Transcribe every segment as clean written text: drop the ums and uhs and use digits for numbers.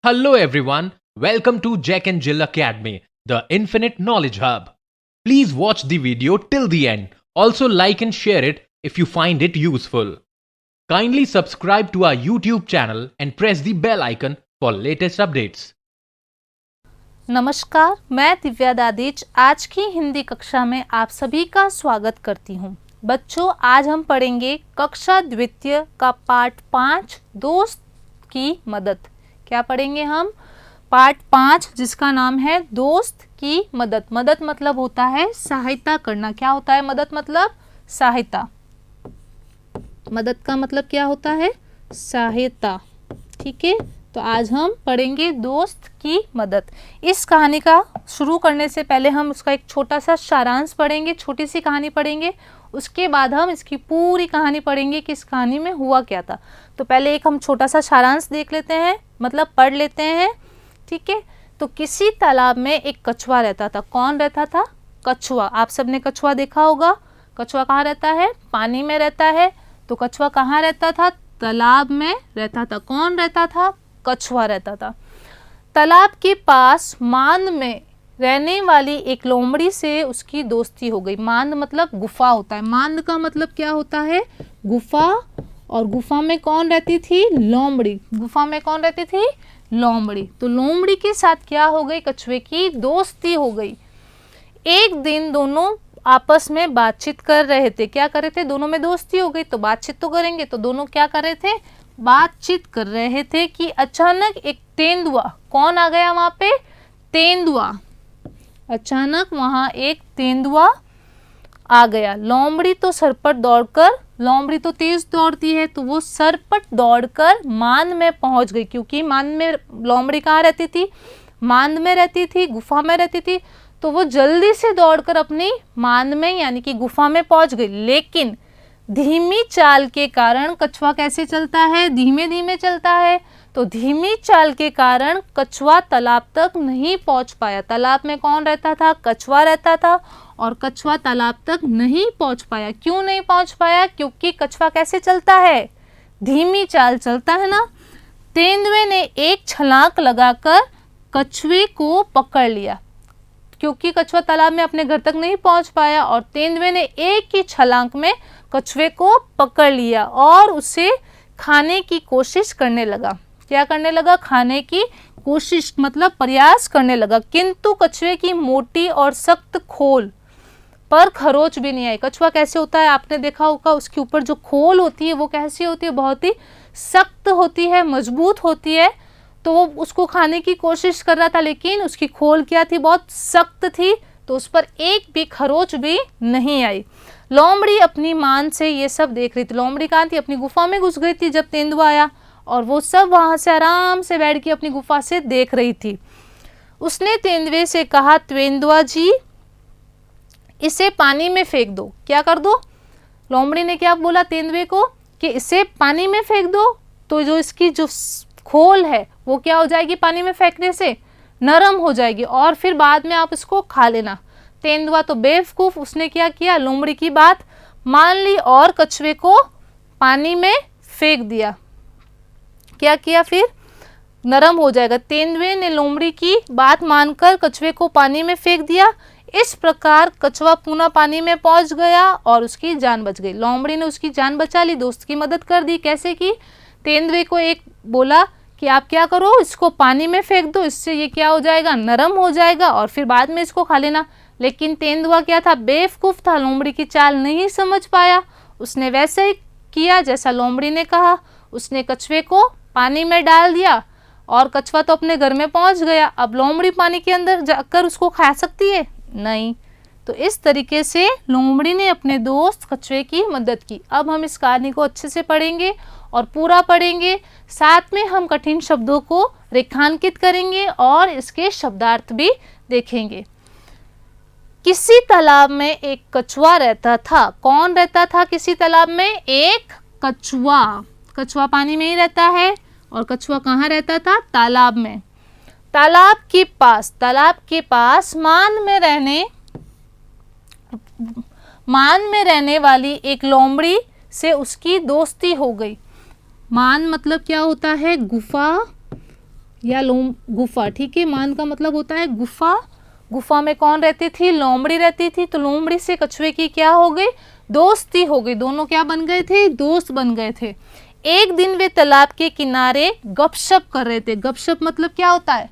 Hello everyone, welcome to Jack and Jill Academy, the Infinite Knowledge Hub. Please watch the video till the end. Also like and share it if you find it useful. Kindly subscribe to our YouTube channel and press the bell icon for latest updates. नमस्कार, मैं दिव्या दादीच आज की हिंदी कक्षा में आप सभी का स्वागत करती हूँ। बच्चों, आज हम पढ़ेंगे कक्षा द्वितीय का पाठ 5 दोस्त की मदद। क्या पढ़ेंगे हम? पाठ 5 जिसका नाम है दोस्त की मदद। मदद मतलब होता है सहायता करना। क्या होता है मदद मतलब? सहायता। मदद का मतलब क्या होता है? सहायता। ठीक है, तो आज हम पढ़ेंगे दोस्त की मदद। इस कहानी का शुरू करने से पहले हम उसका एक छोटा सा सारांश पढ़ेंगे, छोटी सी कहानी पढ़ेंगे। उसके बाद हम इसकी पूरी कहानी पढ़ेंगे कि इस कहानी में हुआ क्या था। तो पहले एक हम छोटा सा सारांश देख लेते हैं, मतलब पढ़ लेते हैं। ठीक है, तो किसी तालाब में एक कछुआ रहता था। कौन रहता था? कछुआ। आप सबने कछुआ देखा होगा। कछुआ कहाँ रहता है? पानी में रहता है। तो कछुआ कहाँ रहता था? तालाब में रहता था। कौन रहता था? कछुआ रहता था। तालाब के पास मांद में रहने वाली एक लोमड़ी से उसकी दोस्ती हो गई। मांद मतलब गुफा होता है। मांद का मतलब क्या होता है? गुफा। और गुफा में कौन रहती थी? लोमड़ी। गुफा में कौन रहती थी? लोमड़ी। तो लोमड़ी के साथ क्या हो गई? कछुए की दोस्ती हो गई। एक दिन दोनों आपस में बातचीत कर रहे थे। क्या कर रहे थे? दोनों में दोस्ती हो गई तो बातचीत तो करेंगे। तो दोनों क्या कर रहे थे? बातचीत कर रहे थे कि अचानक एक तेंदुआ, कौन आ गया वहां पे? तेंदुआ। अचानक वहां एक तेंदुआ आ गया। लोमड़ी तो सरपट दौड़कर, लोमड़ी तो तेज दौड़ती है, तो वो सरपट दौड़कर मांद में पहुंच गई। क्योंकि मांद में लोमड़ी कहाँ रहती थी? मांद में रहती थी, गुफा में रहती थी। तो वो जल्दी से दौड़कर अपनी मांद में यानी कि गुफा में पहुंच गई। लेकिन धीमी चाल के कारण कछुआ कैसे चलता है? धीमे धीमे चलता है। तो धीमी चाल के कारण कछुआ तालाब तक नहीं पहुंच पाया। तालाब में कौन रहता था? कछुआ रहता था। और कछुआ तालाब तक नहीं पहुंच पाया। क्यों नहीं पहुंच पाया? क्योंकि कछुआ कैसे चलता है? धीमी चाल चलता है ना। तेंदुए ने एक छलांग लगाकर कछुए को पकड़ लिया। क्योंकि कछुआ तालाब में अपने घर तक नहीं पहुंच पाया और तेंदुए ने एक ही छलांग में कछुए को पकड़ लिया और उसे खाने की कोशिश करने लगा। क्या करने लगा? खाने की कोशिश मतलब प्रयास करने लगा। किंतु कछुए की मोटी और सख्त खोल पर खरोच भी नहीं आई। कछुआ कैसे होता है? आपने देखा होगा, उसके ऊपर जो खोल होती है वो कैसी होती है? बहुत ही सख्त होती है, मजबूत होती है। तो वो उसको खाने की कोशिश कर रहा था, लेकिन उसकी खोल क्या थी? बहुत सख्त थी। तो उस पर एक भी खरोच भी नहीं आई। लोमड़ी अपनी मान से ये सब देख रही थी। लोमड़ी कहाँ थी? अपनी गुफा में घुस गई थी जब तेंदुआ आया, और वो सब वहां से आराम से बैठ के अपनी गुफा से देख रही थी। उसने तेंदुए से कहा, तेंदुआ जी, इसे पानी में फेंक दो। क्या कर दो? लोमड़ी ने क्या बोला तेंदुए को? कि इसे पानी में फेंक दो। तो जो इसकी जो खोल है वो क्या हो जाएगी? पानी में फेंकने से नरम हो जाएगी और फिर बाद में आप इसको खा लेना। तेंदुआ तो बेवकूफ, उसने क्या किया? लोमड़ी की बात मान ली और कछुए को पानी में फेंक दिया। क्या किया फिर? नरम हो जाएगा। तेंदुए ने लोमड़ी की बात मानकर कछुए को पानी में फेंक दिया। इस प्रकार कछुआ पुनः पानी में पहुंच गया और उसकी जान बच गई। लोमड़ी ने उसकी जान बचा ली, दोस्त की मदद कर दी। कैसे की? तेंदुए को एक बोला कि आप क्या करो, इसको पानी में फेंक दो, इससे ये क्या हो जाएगा? नरम हो जाएगा और फिर बाद में इसको खा लेना। लेकिन तेंदुआ क्या था? बेवकूफ था, लोमड़ी की चाल नहीं समझ पाया। उसने वैसे ही किया जैसा लोमड़ी ने कहा। उसने कछुए को पानी में डाल दिया और कछुआ तो अपने घर में पहुंच गया। अब लोमड़ी पानी के अंदर जाकर उसको खा सकती है? नहीं। तो इस तरीके से लोमड़ी ने अपने दोस्त कछुए की मदद की। अब हम इस कहानी को अच्छे से पढ़ेंगे और पूरा पढ़ेंगे। साथ में हम कठिन शब्दों को रेखांकित करेंगे और इसके शब्दार्थ भी देखेंगे। किसी तालाब में एक कछुआ रहता था। कौन रहता था किसी तालाब में? एक कछुआ। कछुआ पानी में ही रहता है और कछुआ कहाँ रहता था? तालाब में। तालाब के पास मान में रहने वाली एक लोमड़ी से उसकी दोस्ती हो गई। मान मतलब क्या होता है? गुफा। या गुफा। ठीक है, मान का मतलब होता है गुफा। गुफा में कौन रहती थी? लोमड़ी रहती थी। तो लोमड़ी से कछुए की क्या हो गई? दोस्ती हो गई। दोनों क्या बन गए थे? दोस्त बन गए थे। एक दिन वे तालाब के किनारे गपशप कर रहे थे। गपशप मतलब क्या होता है?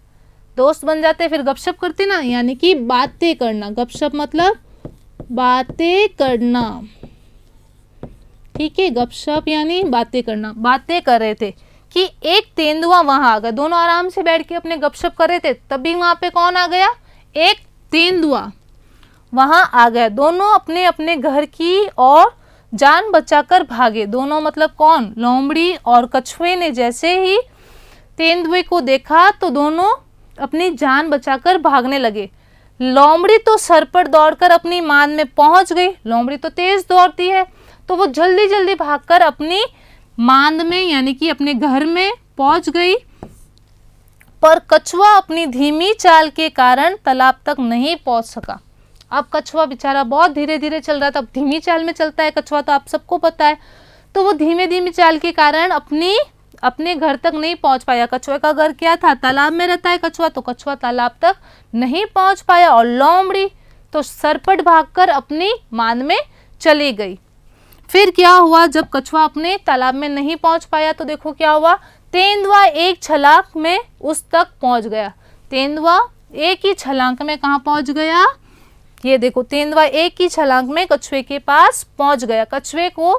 दोस्त बन जाते फिर गपशप करते ना, यानी कि बातें करना। गपशप मतलब बातें करना। ठीक है, गपशप यानी बातें करना। बातें कर रहे थे कि एक तेंदुआ वहां आ गया। दोनों आराम से बैठ के अपने गपशप कर रहे थे, तभी वहां पे कौन आ गया? एक तेंदुआ वहां आ गया। दोनों अपने अपने घर की और जान बचाकर भागे। दोनों मतलब कौन? लोमड़ी और कछुए ने जैसे ही तेंदुए को देखा तो दोनों अपनी जान बचाकर भागने लगे। लोमड़ी तो सर पर दौड़कर अपनी मान में पहुंच गई। लोमड़ी तो तेज दौड़ती है, तो वो जल्दी जल्दी भागकर अपनी मांद में यानी कि अपने घर में पहुंच गई। पर कछुआ अपनी धीमी चाल के कारण तालाब तक नहीं पहुंच सका। अब कछुआ बेचारा बहुत धीरे धीरे चल रहा था। अब धीमी चाल में चलता है कछुआ, तो आप सबको पता है। तो वो धीमे धीमी चाल के कारण अपने घर तक नहीं पहुंच पाया। कछुए का घर क्या था? तालाब में रहता है कछुआ, तो कछुआ तालाब तक नहीं पहुंच पाया। और लोमड़ी तो सरपट भागकर अपनी मान में चली गई। फिर क्या हुआ? जब कछुआ अपने तालाब में नहीं पहुंच पाया तो देखो क्या हुआ? तेंदुआ एक छलांग में उस तक पहुंच गया। तेंदुआ एक ही छलांग में कहाँ पहुंच गया? ये देखो, तेंदुआ एक ही छलांग में कछुए के पास पहुंच गया। कछुए को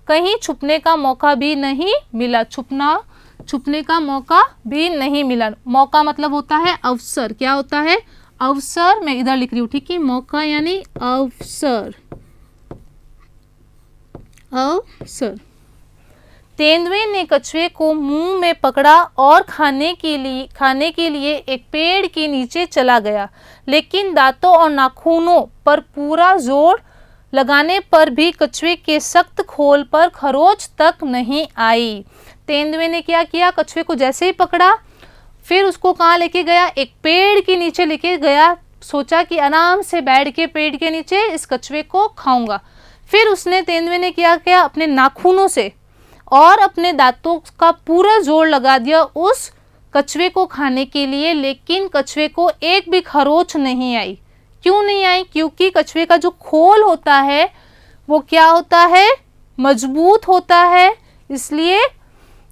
कहीं छुपने का मौका भी नहीं मिला। छुपने का मौका भी नहीं मिला। मौका मतलब होता है अवसर। क्या होता है? अवसर। मैं इधर लिख रही हूँ, ठीक है। मौका यानी अवसर। अवसर। तेंदुए ने कछुए को मुंह में पकड़ा और खाने के लिए एक पेड़ के नीचे चला गया। लेकिन दांतों और नाखूनों पर पूरा जोर लगाने पर भी कछुए के सख्त खोल पर खरोच तक नहीं आई। तेंदुए ने क्या किया? कछुए को जैसे ही पकड़ा, फिर उसको कहाँ लेके गया? एक पेड़ के नीचे लेके गया। सोचा कि आराम से बैठ के पेड़ के नीचे इस कछुए को खाऊंगा। फिर तेंदुए ने क्या किया? अपने नाखूनों से और अपने दांतों का पूरा जोर लगा दिया उस कछुए को खाने के लिए। लेकिन कछुए को एक भी खरोच नहीं आई। क्यों नहीं आई? क्योंकि कछुए का जो खोल होता है वो क्या होता है? मजबूत होता है, इसलिए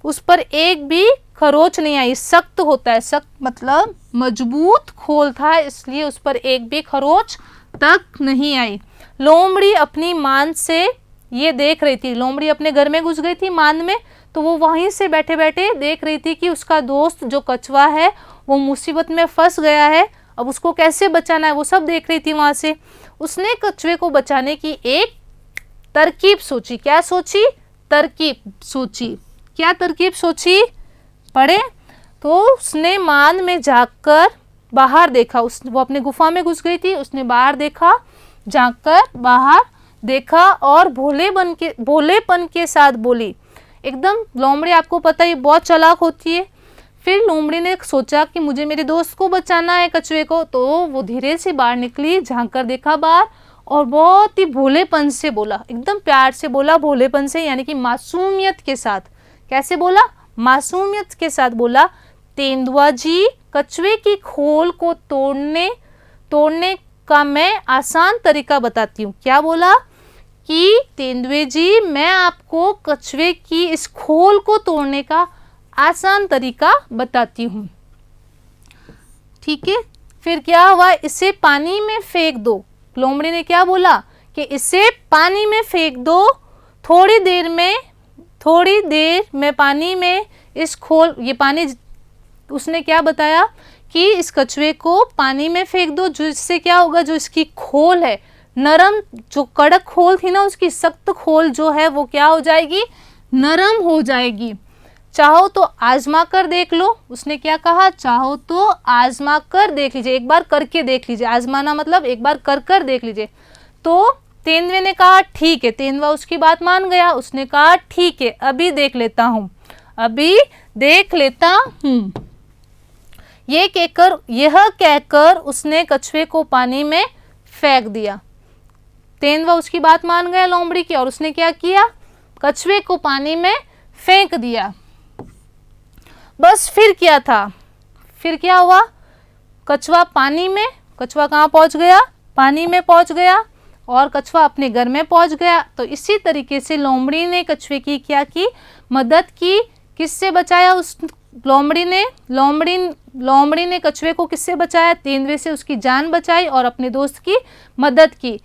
उस पर एक भी खरोच नहीं आई। सख्त होता है, सख्त मतलब मजबूत खोल था, इसलिए उस पर एक भी खरोच तक नहीं आई। लोमड़ी अपनी मान से ये देख रही थी। लोमड़ी अपने घर में घुस गई थी मान में, तो वो वहीं से बैठे बैठे देख रही थी कि उसका दोस्त जो कछुआ है वो मुसीबत में फंस गया है। अब उसको कैसे बचाना है वो सब देख रही थी वहां से। उसने कछुए को बचाने की एक तरकीब सोची। क्या सोची? तरकीब सोची। क्या तरकीब सोची? पढ़े तो उसने मान में जाकर बाहर देखा। वो अपने गुफा में घुस गई थी। उसने बाहर देखा, जाकर बाहर देखा और भोलेपन के साथ बोली। एकदम लोमड़ी, आपको पता है बहुत चालाक होती है। फिर लोमड़ी ने सोचा कि मुझे मेरे दोस्त को बचाना है कछुए को, तो वो धीरे से बाहर निकली, झांक कर देखा बाहर और बहुत ही भोलेपन से बोला। एकदम प्यार से बोला, भोलेपन से यानी कि मासूमियत के साथ। कैसे बोला? मासूमियत के साथ बोला, तेंदुआ जी, कछुए की खोल को तोड़ने का मैं आसान तरीका बताती हूँ। क्या बोला? कि तेंदुए जी, मैं आपको कछुए की इस खोल को तोड़ने का आसान तरीका बताती हूँ। ठीक है, फिर क्या हुआ? इसे पानी में फेंक दो। लोमड़ी ने क्या बोला? कि इसे पानी में फेंक दो। थोड़ी देर में पानी में इस खोल, ये पानी, उसने क्या बताया कि इस कछुए को पानी में फेंक दो, जिससे क्या होगा? जो इसकी खोल है नरम, जो कड़क खोल थी ना उसकी, सख्त खोल जो है वो क्या हो जाएगी? नरम हो जाएगी। चाहो तो आजमा कर देख लो। उसने क्या कहा? चाहो तो आजमा कर देख लीजिए, एक बार करके देख लीजिए। आजमाना मतलब एक बार कर देख लीजिए। तो तेंदुए ने कहा ठीक है। तेंदुआ उसकी बात मान गया। उसने कहा ठीक है, अभी देख लेता हूँ, अभी देख लेता हूँ। यह कहकर उसने कछुए को पानी में फेंक दिया। तेंदुआ उसकी बात मान गया लोमड़ी की, और उसने क्या किया? कछुए को पानी में फेंक दिया। बस फिर क्या था? फिर क्या हुआ, कछुआ पानी में, कछुआ कहाँ पहुँच गया, पानी में पहुँच गया और कछुआ अपने घर में पहुँच गया। तो इसी तरीके से लोमड़ी ने कछुए की क्या की, मदद की। किससे बचाया उस लोमड़ी ने कछुए को किससे बचाया, तेंदुए से उसकी जान बचाई और अपने दोस्त की मदद की।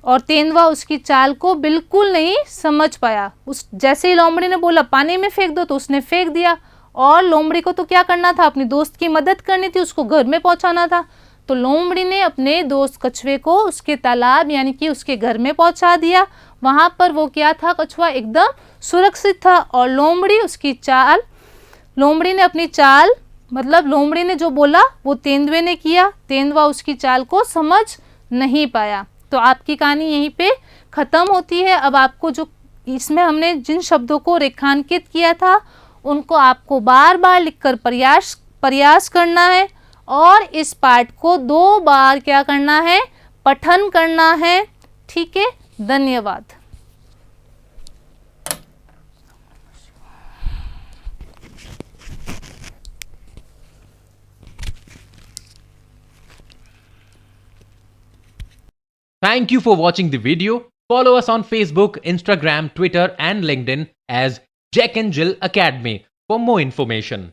और तेंदुआ उसकी चाल को बिल्कुल नहीं समझ पाया। उस जैसे ही लोमड़ी ने बोला पानी में फेंक दो तो उसने फेंक दिया, और लोमड़ी को तो क्या करना था, अपनी दोस्त की मदद करनी थी, उसको घर में पहुंचाना था। तो लोमड़ी ने अपने दोस्त कछुए को उसके तालाब यानी कि उसके घर में पहुंचा दिया। वहां पर वो क्या था, कछुआ एकदम सुरक्षित था। और लोमड़ी ने अपनी चाल, मतलब लोमड़ी ने जो बोला वो तेंदुए ने किया, तेंदुआ उसकी चाल को समझ नहीं पाया। तो आपकी कहानी यहीं पे ख़त्म होती है। अब आपको जो इसमें हमने जिन शब्दों को रेखांकित किया था उनको आपको बार बार लिखकर प्रयास करना है और इस पाठ को 2 बार क्या करना है, पठन करना है। ठीक है, धन्यवाद। Thank you for watching the video. Follow us on Facebook, Instagram, Twitter, and LinkedIn as Jack and Jill Academy for more information.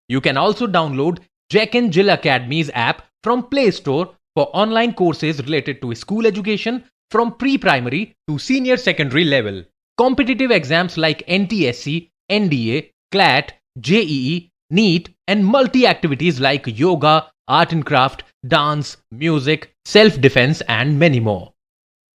You can also download Jack and Jill Academy's app from Play Store for online courses related to school education from pre-primary to senior secondary level. Competitive exams like NTSC, NDA, CLAT, JEE, NEET, and multi-activities like yoga, art and craft, dance, music, self-defense, and many more.